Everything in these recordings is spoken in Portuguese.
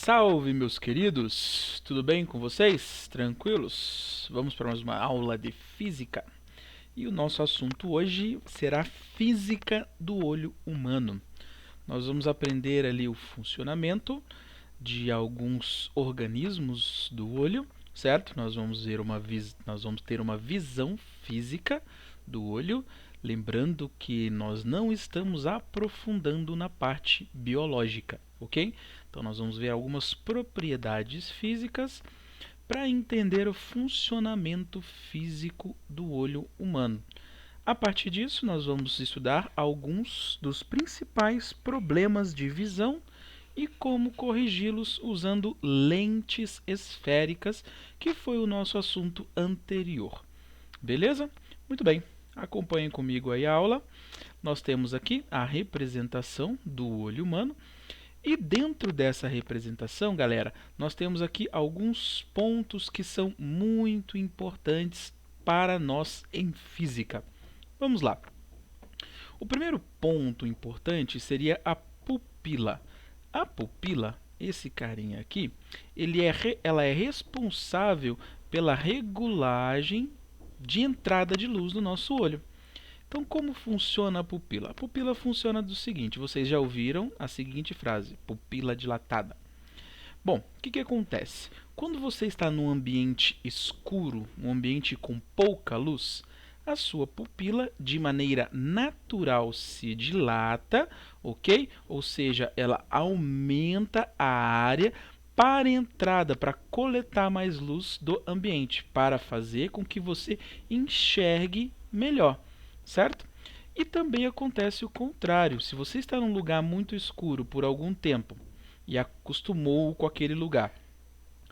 Salve, meus queridos! Tudo bem com vocês? Tranquilos? Vamos para mais uma aula de física. E o nosso assunto hoje será física do olho humano. Nós vamos aprender ali o funcionamento de alguns organismos do olho, certo? Nós vamos ter uma visão física do olho, lembrando que nós não estamos aprofundando na parte biológica, ok? Então nós vamos ver algumas propriedades físicas para entender o funcionamento físico do olho humano. A partir disso, nós vamos estudar alguns dos principais problemas de visão e como corrigi-los usando lentes esféricas, que foi o nosso assunto anterior. Beleza? Muito bem, acompanhem comigo aí a aula. Nós temos aqui a representação do olho humano. E dentro dessa representação, galera, nós temos aqui alguns pontos que são muito importantes para nós em física. Vamos lá. O primeiro ponto importante seria a pupila. A pupila, esse carinha aqui, ela é responsável pela regulagem de entrada de luz no nosso olho. Então, como funciona a pupila? A pupila funciona do seguinte, vocês já ouviram a seguinte frase, pupila dilatada. Bom, o que acontece? Quando você está num ambiente escuro, um ambiente com pouca luz, a sua pupila, de maneira natural, se dilata, ok? Ou seja, ela aumenta a área para entrada, para coletar mais luz do ambiente, para fazer com que você enxergue melhor, certo? E também acontece o contrário. Se você está num lugar muito escuro por algum tempo e acostumou com aquele lugar,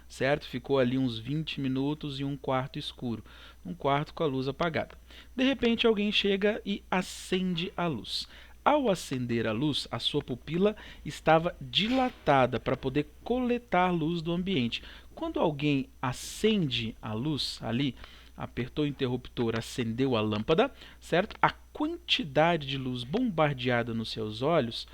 certo? Ficou ali uns 20 minutos em um quarto escuro, um quarto com a luz apagada. De repente alguém chega e acende a luz. Ao acender a luz, a sua pupila estava dilatada para poder coletar luz do ambiente. Quando alguém acende a luz ali, apertou o interruptor, acendeu a lâmpada, certo? A quantidade de luz bombardeada nos seus olhos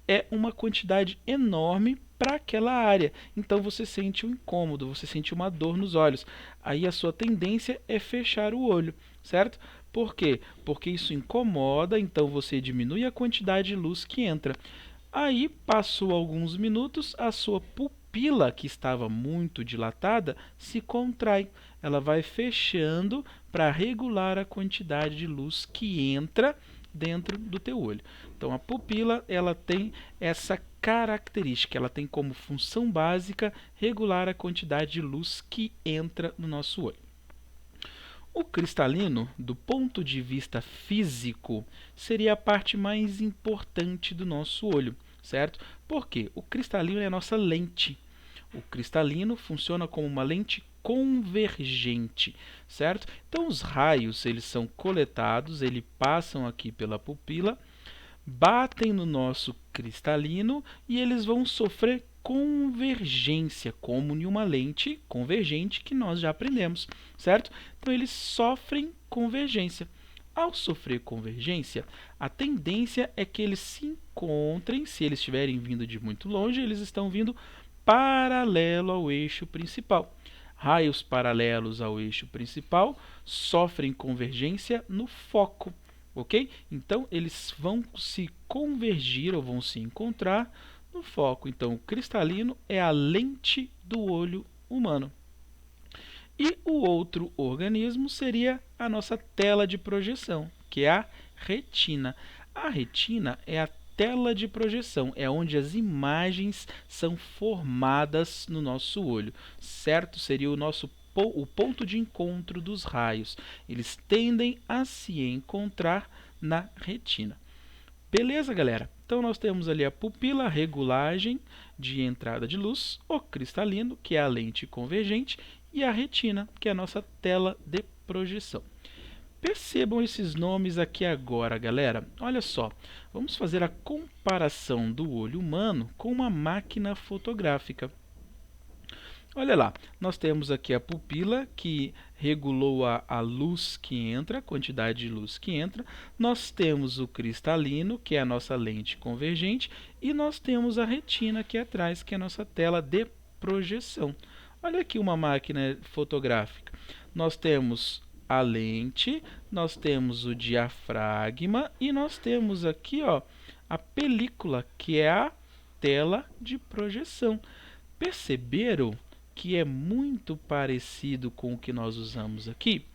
é uma quantidade enorme para aquela área. Então você sente um incômodo, você sente uma dor nos olhos. Aí a sua tendência é fechar o olho, certo? Por quê? Porque isso incomoda, então você diminui a quantidade de luz que entra. Aí, passou alguns minutos, a sua pupila, que estava muito dilatada, se contrai. Ela vai fechando para regular a quantidade de luz que entra dentro do teu olho. Então, a pupila, ela tem essa característica, ela tem como função básica regular a quantidade de luz que entra no nosso olho. O cristalino, do ponto de vista físico, seria a parte mais importante do nosso olho, certo? Porque o cristalino é a nossa lente. O cristalino funciona como uma lente convergente, certo? Então os raios, eles são coletados, eles passam aqui pela pupila, batem no nosso cristalino e eles vão sofrer convergência, como em uma lente convergente que nós já aprendemos, certo? Então eles sofrem convergência. Ao sofrer convergência, a tendência é que eles se encontrem, se eles estiverem vindo de muito longe, eles estão vindo paralelo ao eixo principal. Raios paralelos ao eixo principal sofrem convergência no foco. Ok? Então, eles vão se convergir ou vão se encontrar no foco. Então, o cristalino é a lente do olho humano. E o outro organismo seria a nossa tela de projeção, que é a retina. A retina é a tela de projeção, é onde as imagens são formadas no nosso olho, certo? Seria o ponto de encontro dos raios. Eles tendem a se encontrar na retina. Beleza, galera? Então nós temos ali a pupila, a regulagem de entrada de luz, o cristalino, que é a lente convergente, e a retina, que é a nossa tela de projeção. Percebam esses nomes aqui agora, galera. Olha só, vamos fazer a comparação do olho humano com uma máquina fotográfica. Olha lá, nós temos aqui a pupila que regulou a luz que entra, a quantidade de luz que entra. Nós temos o cristalino, que é a nossa lente convergente, e nós temos a retina aqui atrás, que é a nossa tela de projeção. Olha aqui uma máquina fotográfica. Nós temos a lente, nós temos o diafragma e nós temos aqui, ó, a película, que é a tela de projeção. Perceberam que é muito parecido com o que nós usamos aqui?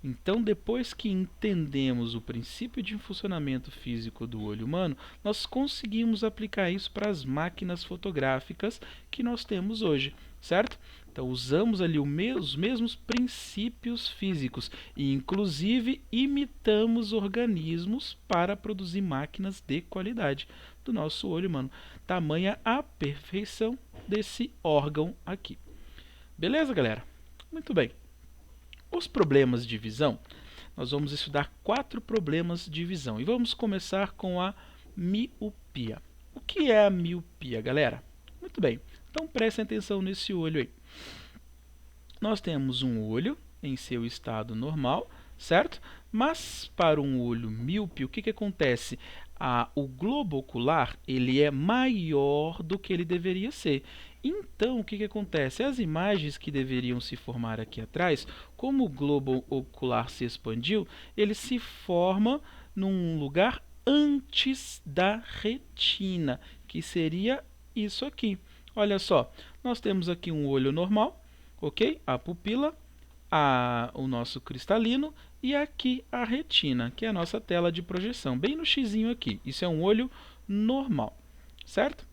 Então, depois que entendemos o princípio de funcionamento físico do olho humano, nós conseguimos aplicar isso para as máquinas fotográficas que nós temos hoje, certo? Então, usamos ali os mesmos princípios físicos e, inclusive, imitamos organismos para produzir máquinas de qualidade do nosso olho humano. Tamanha a perfeição desse órgão aqui. Beleza, galera? Muito bem. Os problemas de visão, nós vamos estudar 4 problemas de visão e vamos começar com a miopia. O que é a miopia, galera? Muito bem, então prestem atenção nesse olho aí. Nós temos um olho em seu estado normal, certo? Mas para um olho míope, o que acontece? O globo ocular ele é maior do que ele deveria ser. Então, o que acontece? As imagens que deveriam se formar aqui atrás, como o globo ocular se expandiu, ele se forma num lugar antes da retina, que seria isso aqui. Olha só, nós temos aqui um olho normal, ok? A pupila, o nosso cristalino e aqui a retina, que é a nossa tela de projeção, bem no xizinho aqui. Isso é um olho normal, certo?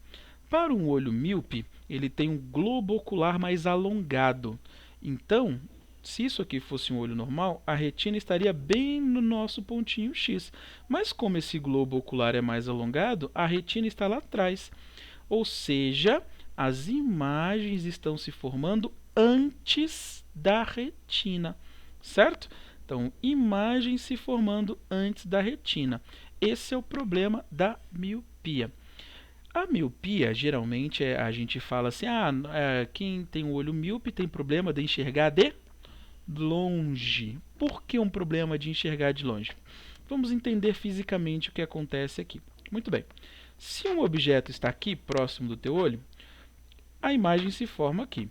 Para um olho míope, ele tem um globo ocular mais alongado. Então, se isso aqui fosse um olho normal, a retina estaria bem no nosso pontinho X. Mas como esse globo ocular é mais alongado, a retina está lá atrás. Ou seja, as imagens estão se formando antes da retina, certo? Então, imagens se formando antes da retina. Esse é o problema da miopia. A miopia, geralmente, a gente fala assim, quem tem o olho míope tem problema de enxergar de longe. Por que um problema de enxergar de longe? Vamos entender fisicamente o que acontece aqui. Muito bem. Se um objeto está aqui, próximo do teu olho, a imagem se forma aqui.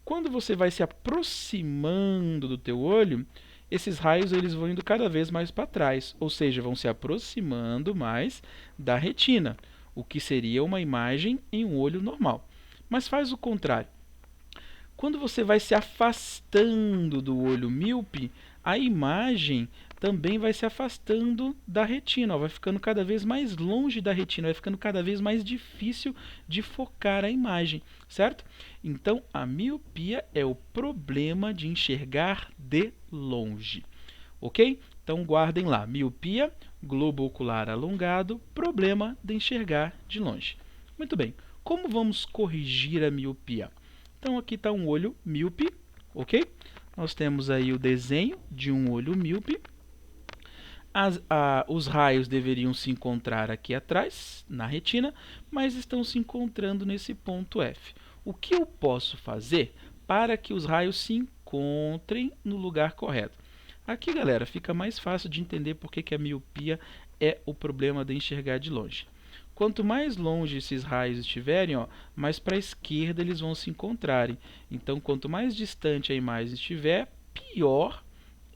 Quando você vai se aproximando do teu olho, esses raios eles vão indo cada vez mais para trás, ou seja, vão se aproximando mais da retina, o que seria uma imagem em um olho normal. Mas faz o contrário. Quando você vai se afastando do olho míope, a imagem também vai se afastando da retina, vai ficando cada vez mais longe da retina, vai ficando cada vez mais difícil de focar a imagem, certo? Então, a miopia é o problema de enxergar de longe, ok? Então, guardem lá, miopia, globo ocular alongado, problema de enxergar de longe. Muito bem, como vamos corrigir a miopia? Então, aqui está um olho míope, ok? Nós temos aí o desenho de um olho míope. Os raios deveriam se encontrar aqui atrás, na retina, mas estão se encontrando nesse ponto F. O que eu posso fazer para que os raios se encontrem no lugar correto? Aqui, galera, fica mais fácil de entender por que a miopia é o problema de enxergar de longe. Quanto mais longe esses raios estiverem, mais para a esquerda eles vão se encontrarem. Então, quanto mais distante a imagem estiver, pior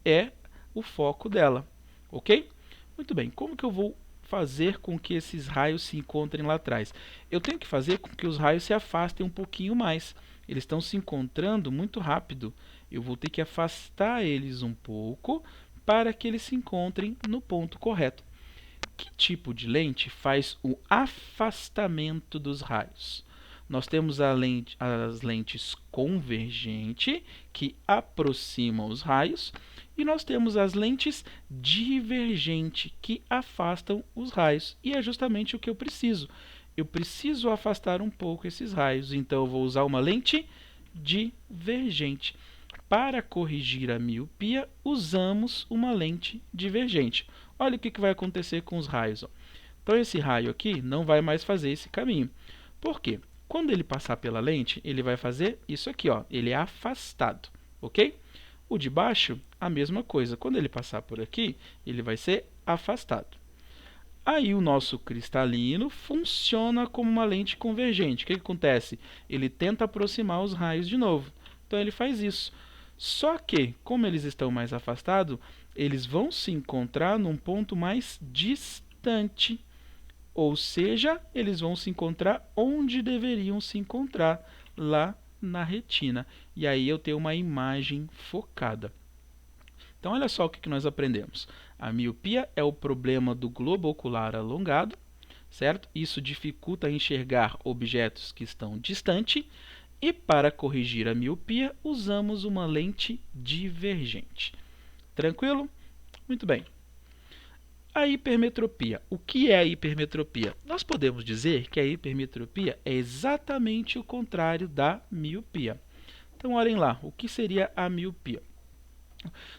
é o foco dela. Ok? Muito bem, como que eu vou fazer com que esses raios se encontrem lá atrás? Eu tenho que fazer com que os raios se afastem um pouquinho mais. Eles estão se encontrando muito rápido. Eu vou ter que afastar eles um pouco para que eles se encontrem no ponto correto. Que tipo de lente faz o afastamento dos raios? Nós temos as lentes convergente, que aproximam os raios, e nós temos as lentes divergente, que afastam os raios. E é justamente o que eu preciso. Eu preciso afastar um pouco esses raios, então eu vou usar uma lente divergente. Para corrigir a miopia, usamos uma lente divergente. Olha o que vai acontecer com os raios. Então, esse raio aqui não vai mais fazer esse caminho. Por quê? Quando ele passar pela lente, ele vai fazer isso aqui, ó, ele é afastado, ok? O de baixo, a mesma coisa. Quando ele passar por aqui, ele vai ser afastado. Aí o nosso cristalino funciona como uma lente convergente. O que acontece? Ele tenta aproximar os raios de novo. Então ele faz isso. Só que, como eles estão mais afastados, eles vão se encontrar num ponto mais distante. Ou seja, eles vão se encontrar onde deveriam se encontrar, lá na retina. E aí eu tenho uma imagem focada. Então, olha só o que nós aprendemos. A miopia é o problema do globo ocular alongado, certo? Isso dificulta enxergar objetos que estão distantes. E para corrigir a miopia, usamos uma lente divergente. Tranquilo? Muito bem. A hipermetropia. O que é a hipermetropia? Nós podemos dizer que a hipermetropia é exatamente o contrário da miopia. Então, olhem lá, o que seria a miopia?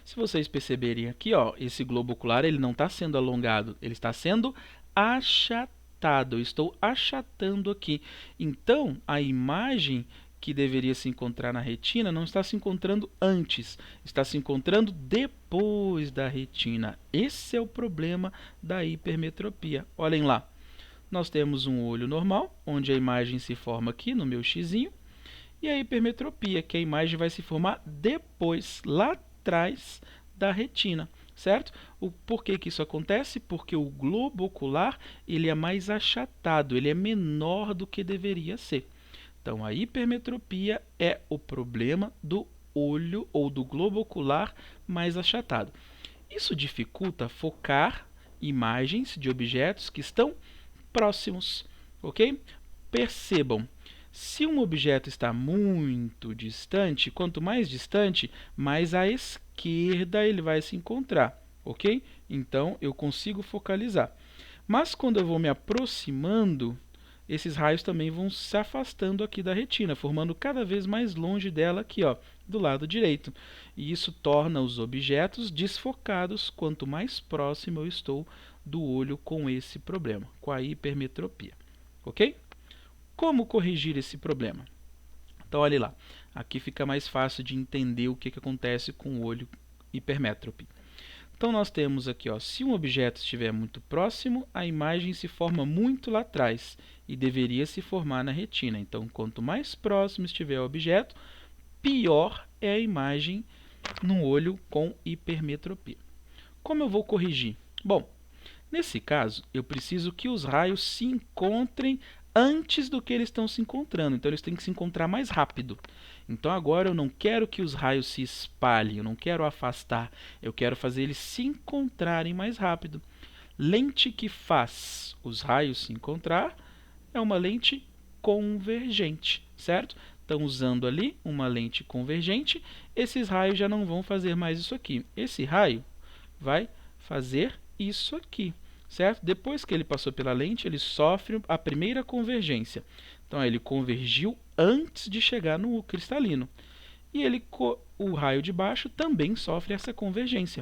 Se vocês perceberem aqui, ó, esse globo ocular ele não está sendo alongado, ele está sendo achatado. Eu estou achatando aqui. Então, a imagem que deveria se encontrar na retina não está se encontrando antes, está se encontrando depois da retina. Esse é o problema da hipermetropia. Olhem lá, nós temos um olho normal, onde a imagem se forma aqui no meu xizinho, e a hipermetropia, que a imagem vai se formar depois, lá atrás da retina, certo? Por que isso acontece? Porque o globo ocular ele é mais achatado, ele é menor do que deveria ser. Então, a hipermetropia é o problema do olho ou do globo ocular mais achatado. Isso dificulta focar imagens de objetos que estão próximos, ok? Percebam, se um objeto está muito distante, quanto mais distante, mais à esquerda ele vai se encontrar, ok? Então, eu consigo focalizar. Mas quando eu vou me aproximando, esses raios também vão se afastando aqui da retina, formando cada vez mais longe dela aqui, ó, do lado direito. E isso torna os objetos desfocados quanto mais próximo eu estou do olho com esse problema, com a hipermetropia. Ok? Como corrigir esse problema? Então, olhe lá. Aqui fica mais fácil de entender o que acontece com o olho hipermétrope. Então, nós temos aqui, ó, se um objeto estiver muito próximo, a imagem se forma muito lá atrás e deveria se formar na retina. Então, quanto mais próximo estiver o objeto, pior é a imagem no olho com hipermetropia. Como eu vou corrigir? Bom, nesse caso, eu preciso que os raios se encontrem antes do que eles estão se encontrando. Então, eles têm que se encontrar mais rápido. Então, agora eu não quero que os raios se espalhem, eu não quero afastar, eu quero fazer eles se encontrarem mais rápido. Lente que faz os raios se encontrar é uma lente convergente, certo? Então, usando ali uma lente convergente, esses raios já não vão fazer mais isso aqui. Esse raio vai fazer isso aqui, certo? Depois que ele passou pela lente, ele sofre a primeira convergência. Então, ele convergiu antes de chegar no cristalino. E o raio de baixo também sofre essa convergência.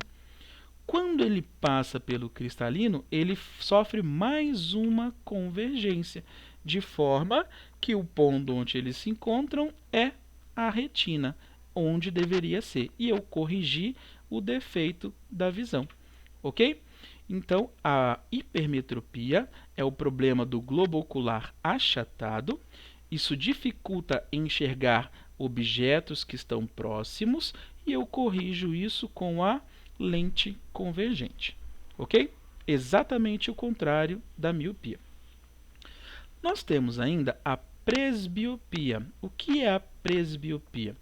Quando ele passa pelo cristalino, ele sofre mais uma convergência, de forma que o ponto onde eles se encontram é a retina, onde deveria ser. E eu corrigi o defeito da visão. Ok? Então, a hipermetropia é o problema do globo ocular achatado. Isso dificulta enxergar objetos que estão próximos e eu corrijo isso com a lente convergente. Ok? Exatamente o contrário da miopia. Nós temos ainda a presbiopia. O que é a presbiopia?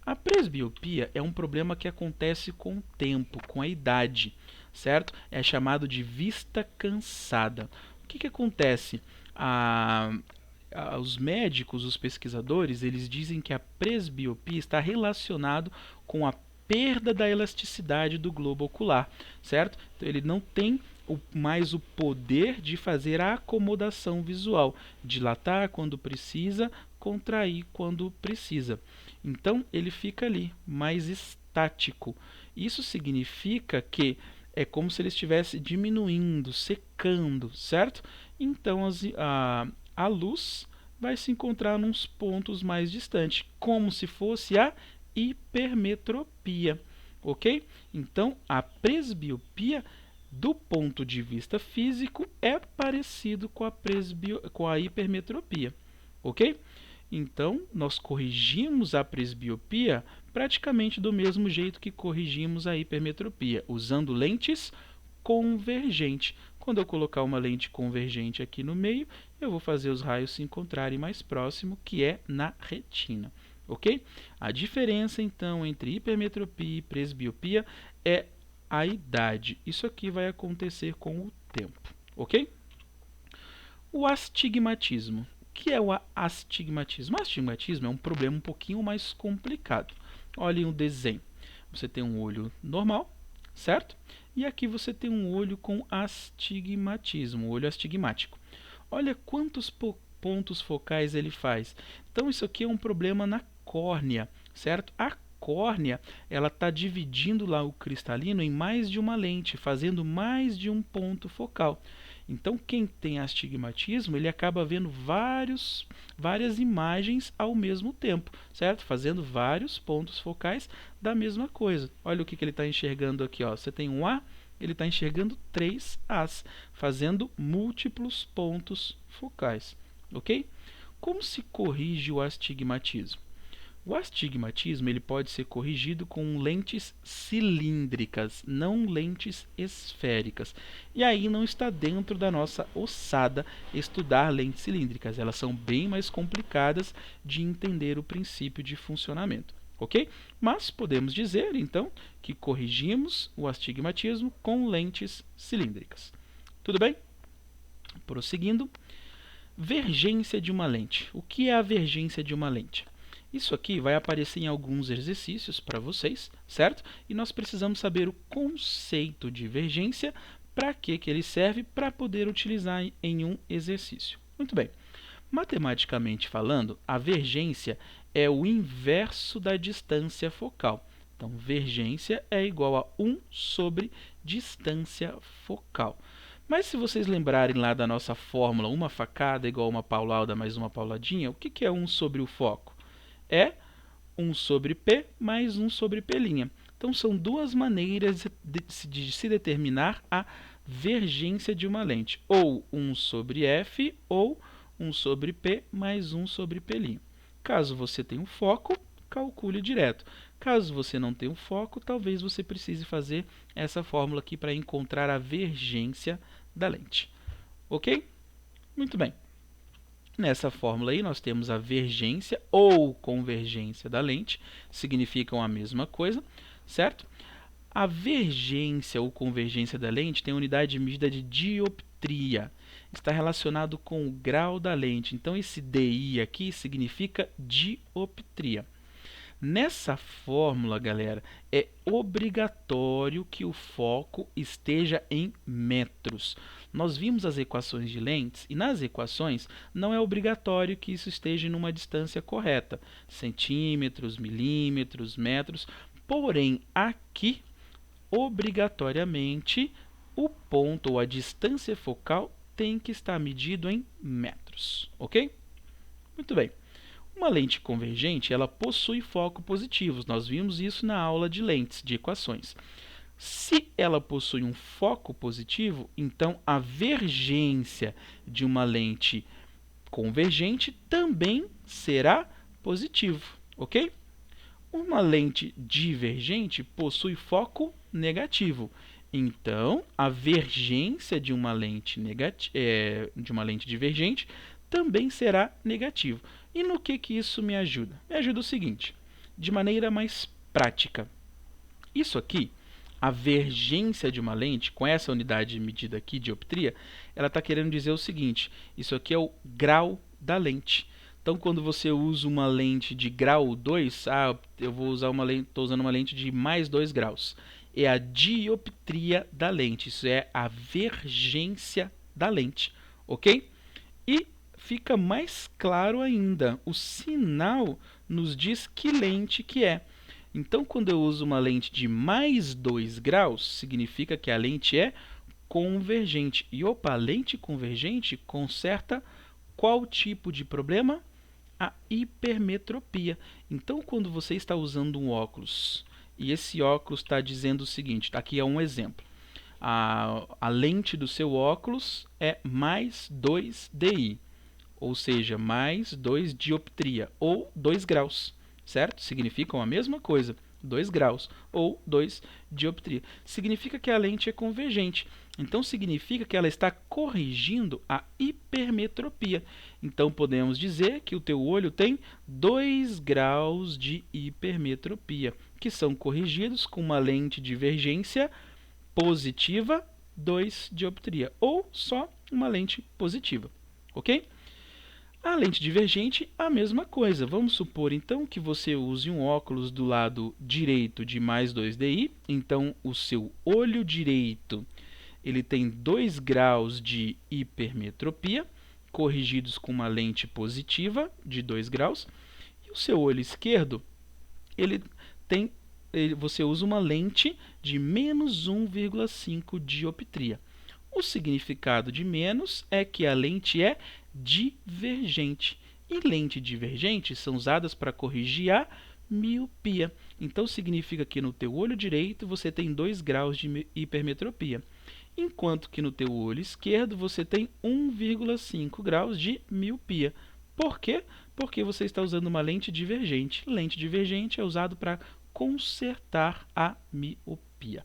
A presbiopia é um problema que acontece com o tempo, com a idade, certo? É chamado de vista cansada. O que acontece? Os médicos, os pesquisadores, eles dizem que a presbiopia está relacionado com a perda da elasticidade do globo ocular, certo? Então, ele não tem mais o poder de fazer a acomodação visual, dilatar quando precisa, contrair quando precisa. Então, ele fica ali, mais estático. Isso significa que é como se ele estivesse diminuindo, secando, certo? Então, a luz vai se encontrar nos pontos mais distantes, como se fosse a hipermetropia, ok? Então, a presbiopia, do ponto de vista físico, é parecido com a hipermetropia, ok? Então, nós corrigimos a presbiopia praticamente do mesmo jeito que corrigimos a hipermetropia, usando lentes convergentes. Quando eu colocar uma lente convergente aqui no meio, eu vou fazer os raios se encontrarem mais próximo, que é na retina, ok? A diferença, então, entre hipermetropia e presbiopia é a idade. Isso aqui vai acontecer com o tempo, ok? O astigmatismo. O que é o astigmatismo? O astigmatismo é um problema um pouquinho mais complicado. Olhem o desenho. Você tem um olho normal, certo? E aqui você tem um olho com astigmatismo, um olho astigmático. Olha quantos pontos focais ele faz. Então, isso aqui é um problema na córnea, certo? A córnea, ela está dividindo lá o cristalino em mais de uma lente, fazendo mais de um ponto focal. Então, quem tem astigmatismo, ele acaba vendo várias imagens ao mesmo tempo, certo? Fazendo vários pontos focais da mesma coisa. Olha o que ele está enxergando aqui, ó. Você tem um A, ele está enxergando 3 As, fazendo múltiplos pontos focais, ok? Como se corrige o astigmatismo? O astigmatismo ele pode ser corrigido com lentes cilíndricas, não lentes esféricas. E aí não está dentro da nossa ossada estudar lentes cilíndricas. Elas são bem mais complicadas de entender o princípio de funcionamento, ok? Mas podemos dizer, então, que corrigimos o astigmatismo com lentes cilíndricas. Tudo bem? Prosseguindo. Vergência de uma lente. O que é a vergência de uma lente? Isso aqui vai aparecer em alguns exercícios para vocês, certo? E nós precisamos saber o conceito de vergência, para que ele serve, para poder utilizar em um exercício. Muito bem. Matematicamente falando, a vergência é o inverso da distância focal. Então, vergência é igual a 1 sobre distância focal. Mas se vocês lembrarem lá da nossa fórmula, uma facada é igual a uma paulada mais uma pauladinha, o que é 1 sobre o foco? É 1 sobre P mais 1 sobre P'. Então, são duas maneiras de se determinar a vergência de uma lente. Ou 1 sobre F, ou 1 sobre P mais 1 sobre P'. Caso você tenha um foco, calcule direto. Caso você não tenha um foco, talvez você precise fazer essa fórmula aqui para encontrar a vergência da lente. Ok? Muito bem. Nessa fórmula aí nós temos a vergência ou convergência da lente, significam a mesma coisa, certo? A vergência ou convergência da lente tem unidade de medida de dioptria, está relacionado com o grau da lente, então esse DI aqui significa dioptria. Nessa fórmula, galera, é obrigatório que o foco esteja em metros. Nós vimos as equações de lentes e nas equações não é obrigatório que isso esteja em uma distância correta, centímetros, milímetros, metros, porém aqui, obrigatoriamente, o ponto ou a distância focal tem que estar medido em metros, ok? Muito bem. Uma lente convergente, ela possui foco positivos. Nós vimos isso na aula de lentes, de equações. Se ela possui um foco positivo, então a vergência de uma lente convergente também será positivo, ok? Uma lente divergente possui foco negativo. Então, a vergência de uma lente divergente também será negativo. E no que isso me ajuda? Me ajuda o seguinte, de maneira mais prática. Isso aqui, a vergência de uma lente, com essa unidade de medida aqui, dioptria, ela está querendo dizer o seguinte, isso aqui é o grau da lente. Então, quando você usa uma lente de grau 2, eu vou usar estou usando uma lente de mais 2 graus. É a dioptria da lente, isso é a vergência da lente, ok? E fica mais claro ainda, o sinal nos diz que lente que é. Então, quando eu uso uma lente de mais 2 graus, significa que a lente é convergente. E opa, a lente convergente conserta Qual tipo de problema? A hipermetropia. Então, quando você está usando um óculos e esse óculos está dizendo o seguinte, aqui é um exemplo. A lente do seu óculos é mais 2 DI, ou seja, mais 2 dioptria, ou 2 graus, certo? Significam a mesma coisa, 2 graus, ou 2 dioptria. Significa que a lente é convergente, então significa que ela está corrigindo a hipermetropia. Então podemos dizer que o teu olho tem 2 graus de hipermetropia, que são corrigidos com uma lente de divergência positiva, 2 dioptria, ou só uma lente positiva, ok? A lente divergente, a mesma coisa. Vamos supor, então, que você use um óculos do lado direito de mais 2 DI. Então, o seu olho direito ele tem 2 graus de hipermetropia, corrigidos com uma lente positiva de 2 graus. E o seu olho esquerdo, você usa uma lente de menos 1,5 dioptria. O significado de menos é que a lente é divergente. E lentes divergentes são usadas para corrigir a miopia. Então, significa que no teu olho direito você tem 2 graus de hipermetropia, enquanto que no teu olho esquerdo você tem 1,5 graus de miopia. Por quê? Porque você está usando uma lente divergente. Lente divergente é usado para consertar a miopia.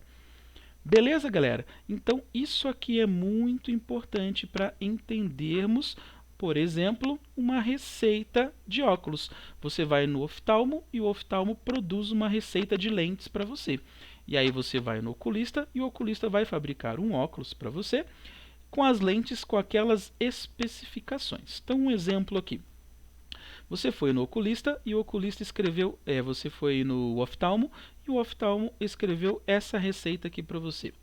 Beleza, galera? Então, isso aqui é muito importante para entendermos, por exemplo, uma receita de óculos. Você vai no oftalmo e o oftalmo produz uma receita de lentes para você. E aí você vai no oculista e o oculista vai fabricar um óculos para você com as lentes com aquelas especificações. Então, um exemplo aqui. Você foi no oculista e o oculista escreveu, você foi no oftalmo e o oftalmo escreveu essa receita aqui para você.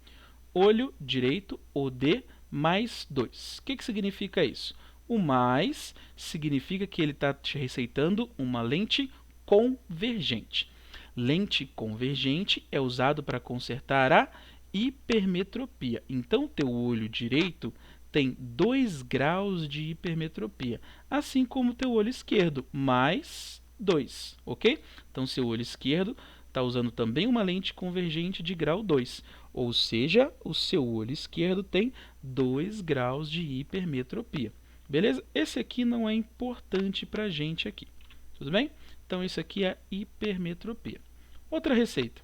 Olho direito, OD, mais 2. O que significa isso? O mais significa que ele está te receitando uma lente convergente. Lente convergente é usado para consertar a hipermetropia. Então, teu olho direito tem 2 graus de hipermetropia, assim como o teu olho esquerdo, mais 2, ok? Então, seu olho esquerdo está usando também uma lente convergente de grau 2, ou seja, o seu olho esquerdo tem 2 graus de hipermetropia. Beleza? Esse aqui não é importante para a gente aqui, tudo bem? Então, isso aqui é hipermetropia. Outra receita.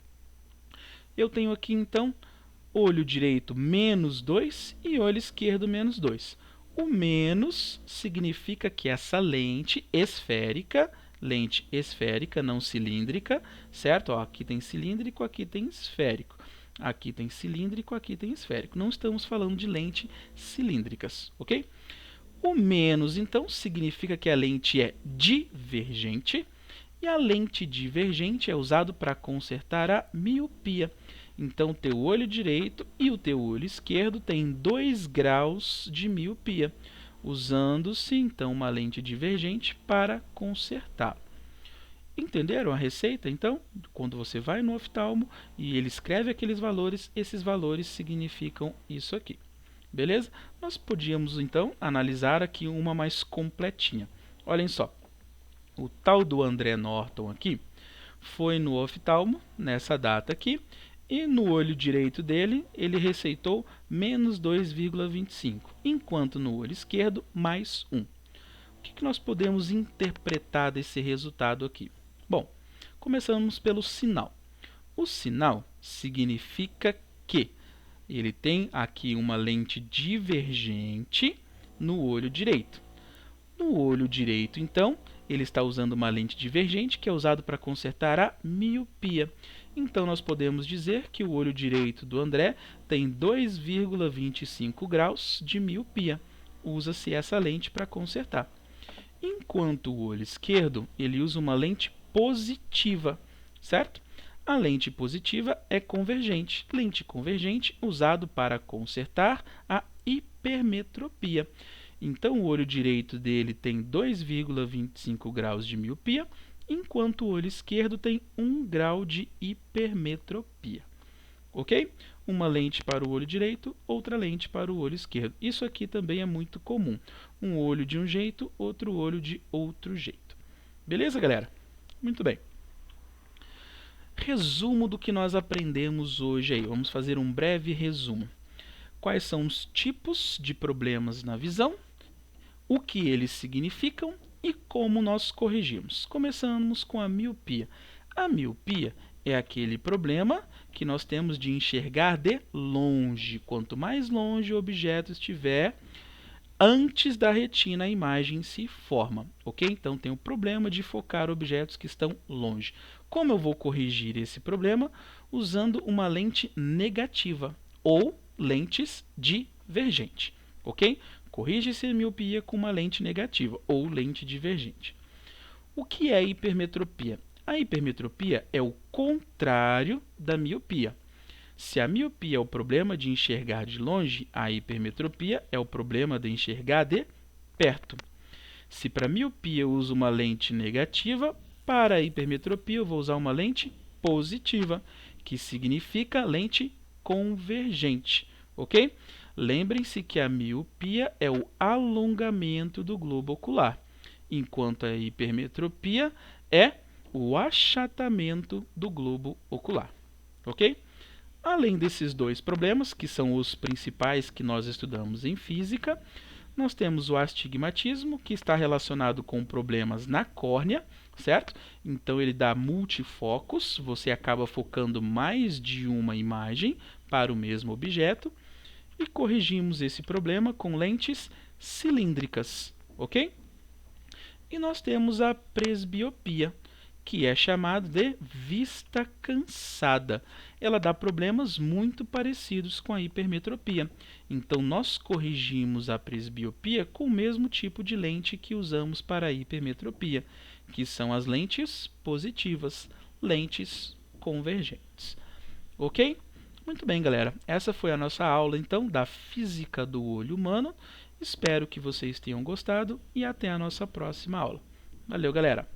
Eu tenho aqui, então, olho direito menos 2 e olho esquerdo menos 2. O menos significa que essa lente esférica, não cilíndrica, certo? Ó, aqui tem cilíndrico, aqui tem esférico. Aqui tem cilíndrico, aqui tem esférico. Não estamos falando de lentes cilíndricas, ok? O menos, então, significa que a lente é divergente e a lente divergente é usado para consertar a miopia. Então, teu olho direito e o teu olho esquerdo têm 2 graus de miopia, usando-se, então, uma lente divergente para consertá-lo. Entenderam a receita? Então, quando você vai no oftalmo e ele escreve aqueles valores, esses valores significam isso aqui. Beleza? Nós podíamos, então, analisar aqui uma mais completinha. Olhem só. O tal do André Norton aqui foi no oftalmo, nessa data aqui, e no olho direito dele, ele receitou menos 2,25, enquanto no olho esquerdo, mais 1. O que nós podemos interpretar desse resultado aqui? Bom, começamos pelo sinal. O sinal significa que ele tem aqui uma lente divergente no olho direito. No olho direito, então, ele está usando uma lente divergente que é usado para consertar a miopia. Então, nós podemos dizer que o olho direito do André tem 2,25 graus de miopia. Usa-se essa lente para consertar. Enquanto o olho esquerdo, ele usa uma lente positiva, certo? A lente positiva é convergente. Lente convergente usado para consertar a hipermetropia. Então, o olho direito dele tem 2,25 graus de miopia, enquanto o olho esquerdo tem 1 grau de hipermetropia. ok? Uma lente para o olho direito, outra lente para o olho esquerdo. Isso aqui também é muito comum. Um olho de um jeito, outro olho de outro jeito. Beleza, galera? Muito bem. Resumo do que nós aprendemos hoje aí. Vamos fazer um breve resumo. Quais são os tipos de problemas na visão, o que eles significam e como nós corrigimos. Começamos com a miopia. A miopia é aquele problema que nós temos de enxergar de longe. Quanto mais longe o objeto estiver, antes da retina a imagem se forma, ok? Então tem o problema de focar objetos que estão longe. Como eu vou corrigir esse problema? Usando uma lente negativa ou lentes divergente, ok? Corrige-se a miopia com uma lente negativa ou lente divergente. O que é hipermetropia? A hipermetropia é o contrário da miopia. Se a miopia é o problema de enxergar de longe, a hipermetropia é o problema de enxergar de perto. Se para a miopia eu uso uma lente negativa, para a hipermetropia eu vou usar uma lente positiva, que significa lente convergente, ok? Lembrem-se que a miopia é o alongamento do globo ocular, enquanto a hipermetropia é o achatamento do globo ocular, ok? Além desses dois problemas, que são os principais que nós estudamos em física, nós temos o astigmatismo, que está relacionado com problemas na córnea, certo? Então ele dá multifocos, você acaba focando mais de uma imagem para o mesmo objeto, e corrigimos esse problema com lentes cilíndricas, ok? E nós temos a presbiopia, que é chamada de vista cansada. Ela dá problemas muito parecidos com a hipermetropia. Então, nós corrigimos a presbiopia com o mesmo tipo de lente que usamos para a hipermetropia, que são as lentes positivas, lentes convergentes. Ok? Muito bem, galera. Essa foi a nossa aula, então, da física do olho humano. Espero que vocês tenham gostado e até a nossa próxima aula. Valeu, galera!